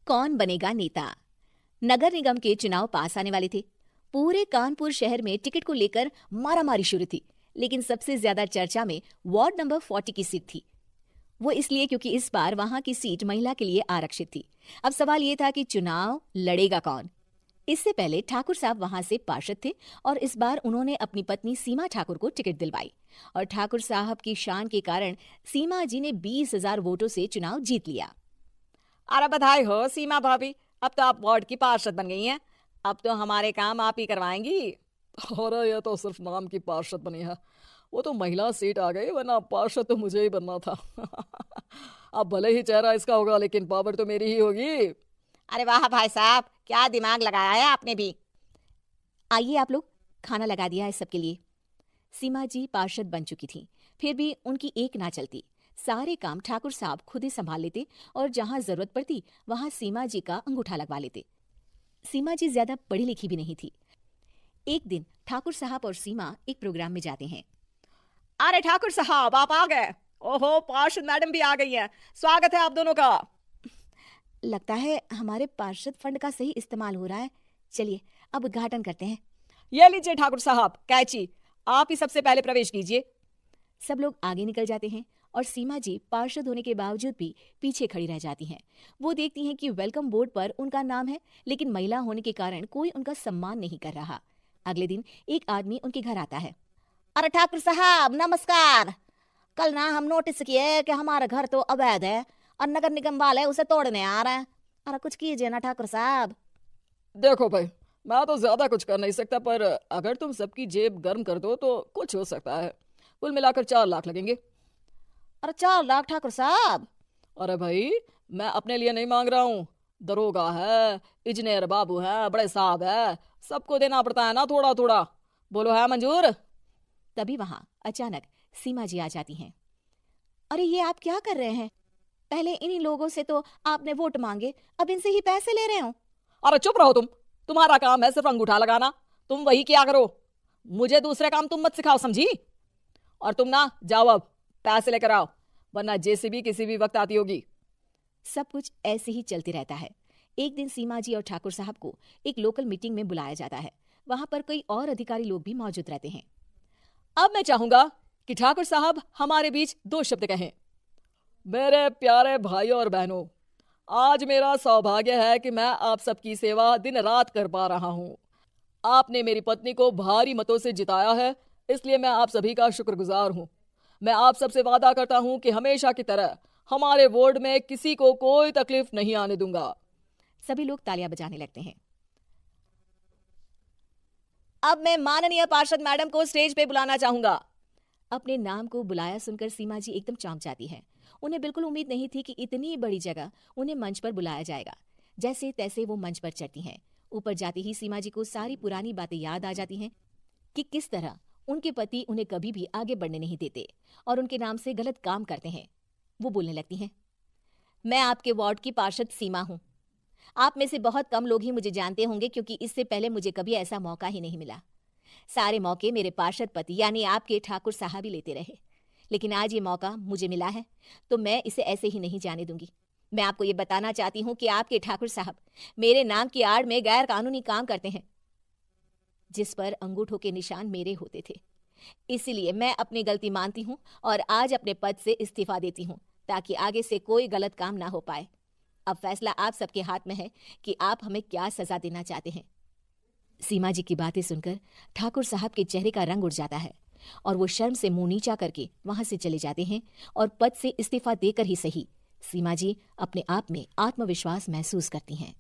कौन बनेगा नेता। नगर निगम के चुनाव पास आने वाले थे। पूरे कानपुर शहर में टिकट को लेकर मारामारी शुरू थी, लेकिन सबसे ज्यादा चर्चा में वार्ड नंबर 40 की सीट थी। वो इसलिए क्योंकि इस बार वहां की सीट महिला के लिए आरक्षित थी। अब सवाल ये था कि चुनाव लड़ेगा कौन। इससे पहले ठाकुर साहब वहां से पार्षद थे और इस बार उन्होंने अपनी पत्नी सीमा ठाकुर को टिकट दिलवाई और ठाकुर साहब की शान के कारण सीमा जी ने 20,000 वोटों से चुनाव जीत लिया। अरे बधाई हो सीमा भाभी, अब तो आप वार्ड की पार्षद बन गई हैं। अब तो हमारे काम आप ही करवाएंगी। अरे ये तो सिर्फ नाम की पार्षद बनी है, वो तो महिला सीट आ गई, वरना पार्षद तो मुझे ही बनना था। अब भले ही चेहरा इसका होगा लेकिन पावर तो मेरी ही होगी। अरे वाह भाई साहब, क्या दिमाग लगाया है आपने भी। आइए आप लोग, खाना लगा दिया है सबके लिए। सीमा जी पार्षद बन चुकी थी, फिर भी उनकी एक ना चलती। सारे काम ठाकुर साहब खुद ही संभाल लेते और जहां जरूरत पड़ती वहां सीमा जी का अंगूठा लगवा लेते। सीमा जी ज्यादा पढ़ी लिखी भी नहीं थी। एक दिन ठाकुर साहब और सीमा एक प्रोग्राम में जाते हैं। अरे ठाकुर साहब, आप आ गए। ओहो, पार्षद मैडम भी आ गई हैं। स्वागत है आप दोनों का। लगता है हमारे पार्षद फंड का सही इस्तेमाल हो रहा है। चलिए अब उद्घाटन करते हैं। ये लीजिए ठाकुर साहब कैची, आप ही सबसे पहले प्रवेश कीजिए। सब लोग आगे निकल जाते हैं और सीमा जी पार्षद होने के बावजूद भी पीछे खड़ी रह जाती हैं। वो देखती हैं कि वेलकम बोर्ड पर उनका नाम है, लेकिन महिला होने के कारण कोई उनका सम्मान नहीं कर रहा। अगले दिन एक आदमी उनके घर आता है। अरे ठाकुर साहब नमस्कार। कल ना हम नोटिस किए कि हमारा घर तो अवैध है और नगर निगम वाले उसे तोड़ने आ रहे हैं। अरे कुछ कीजिए ना ठाकुर साहब। देखो भाई, मैं तो ज्यादा कुछ कर नहीं सकता, पर अगर तुम सबकी जेब गर्म कर दो तो कुछ हो सकता है। कुल मिलाकर 4 लाख लगेंगे। अरे 4 लाख ठाकुर साहब? अरे भाई, मैं अपने लिए नहीं मांग रहा हूँ। दरोगा है, इंजीनियर बाबू है, बड़े साहब है, सबको देना पड़ता है ना थोड़ा थोड़ा। बोलो है मंजूर? तभी वहां अचानक सीमा जी आ जाती हैं। अरे ये आप क्या कर रहे हैं? पहले इन्हीं लोगों से तो आपने वोट मांगे, अब इनसे ही पैसे ले रहे हो। अरे चुप रहो तुम, तुम्हारा काम है सिर्फ अंगूठा लगाना, तुम वही क्या करो। मुझे दूसरे काम तुम मत सिखाओ, समझी? और तुम ना जाओ, अब पैसे लेकर आओ, वरना जेसीबी किसी भी वक्त आती होगी। सब कुछ ऐसे ही चलते रहता है। एक दिन सीमा जी और ठाकुर साहब को एक लोकल मीटिंग में बुलाया जाता है। वहां पर कई और अधिकारी लोग भी मौजूद रहते हैं। अब मैं चाहूंगा कि ठाकुर साहब हमारे बीच 2 शब्द कहें। मेरे प्यारे भाइयों और बहनों, आज मेरा सौभाग्य है कि मैं आप सबकी सेवा दिन रात कर पा रहा हूँ। आपने मेरी पत्नी को भारी मतों से जिताया है, इसलिए मैं आप सभी का शुक्रगुजार हूँ। मैं आप सबसे वादा करता हूँ कि हमेशा की तरह हमारे वार्ड में किसी को कोई तकलीफ नहीं आने दूंगा। सभी लोग तालियां बजाने लगते हैं। अब मैं माननीय पार्षद मैडम को स्टेज पे बुलाना चाहूंगा। अपने नाम को बुलाया सुनकर सीमा जी एकदम चौंक जाती है। उन्हें बिल्कुल उम्मीद नहीं थी कि इतनी बड़ी जगह उन्हें मंच पर बुलाया जाएगा। जैसे तैसे वो मंच पर चढ़ती हैं। ऊपर जाते ही सीमा जी को सारी पुरानी बातें याद आ जाती हैं कि किस तरह उनके पति उन्हें कभी भी आगे बढ़ने नहीं देते और उनके नाम से गलत काम करते हैं। वो बोलने लगती हैं, मैं आपके वार्ड की पार्षद सीमा हूँ। आप में से बहुत कम लोग ही मुझे जानते होंगे, क्योंकि इससे पहले मुझे कभी ऐसा मौका ही नहीं मिला। सारे मौके मेरे पार्षद पति यानी आपके ठाकुर साहब ही लेते रहे, लेकिन आज ये मौका मुझे मिला है तो मैं इसे ऐसे ही नहीं जाने दूंगी। मैं आपको ये बताना चाहती हूँ कि आपके ठाकुर साहब मेरे नाम की आड़ में गैर कानूनी काम करते हैं, जिस पर अंगूठों के निशान मेरे होते थे। इसीलिए मैं अपनी गलती मानती हूँ और आज अपने पद से इस्तीफा देती हूँ, ताकि आगे से कोई गलत काम ना हो पाए। अब फैसला आप सबके हाथ में है कि आप हमें क्या सजा देना चाहते हैं। सीमा जी की बातें सुनकर ठाकुर साहब के चेहरे का रंग उड़ जाता है और वो शर्म से मुंह नीचा करके वहां से चले जाते हैं और पद से इस्तीफा देकर ही सही सीमा जी अपने आप में आत्मविश्वास महसूस करती हैं।